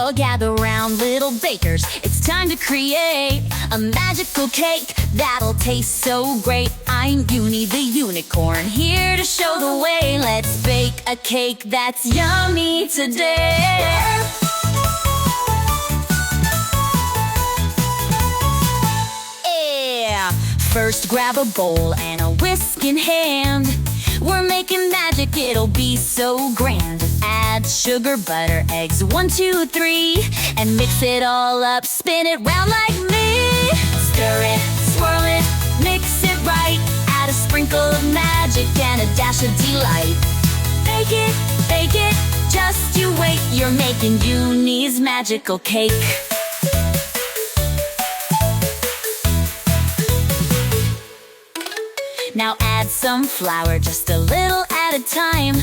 So gather round, little bakers, it's time to create a magical cake that'll taste so great. I'm Uni the Unicorn, here to show the way. Let's bake a cake that's yummy today. Yeah! First grab a bowl and a whisk in hand. We're making magic, it'll be so grand. Add sugar, butter, eggs, 1, 2, 3, and mix it all up, spin it round like me. Stir it, swirl it, mix it right. Add a sprinkle of magic and a dash of delight. Bake it, just you wait. You're making Uni's magical cake. Now add some flour, just a little at a time.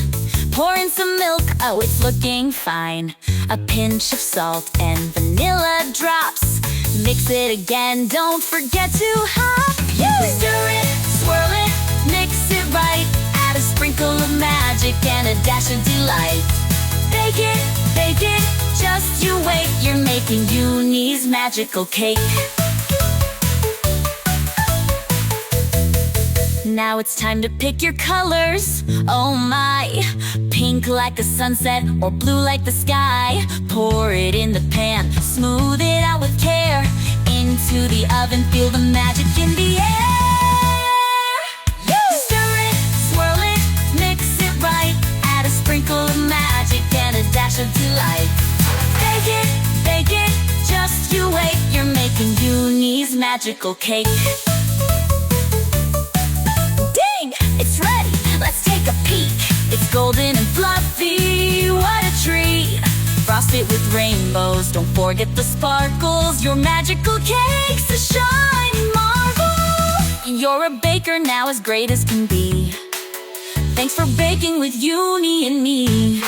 Pour in some milk, oh it's looking fine. A pinch of salt and vanilla drops. Mix it again, don't forget to hop. Stir it, swirl it, mix it right. Add a sprinkle of magic and a dash of delight. Bake it, just you wait. You're making Uni's magical cake. Now it's time to pick your colors, oh my. Pink like the sunset or blue like the sky. Pour it in the pan, smooth it out with care. Into the oven, feel the magic in the air. Stir it, swirl it, mix it right. Add a sprinkle of magic and a dash of delight. Bake it, just you wait. You're making Uni's magical cake. It's ready, let's take a peek. It's golden and fluffy, what a treat. Frost it with rainbows, don't forget the sparkles. Your magical cake's a shining marvel. You're a baker now as great as can be. Thanks for baking with Uni and me.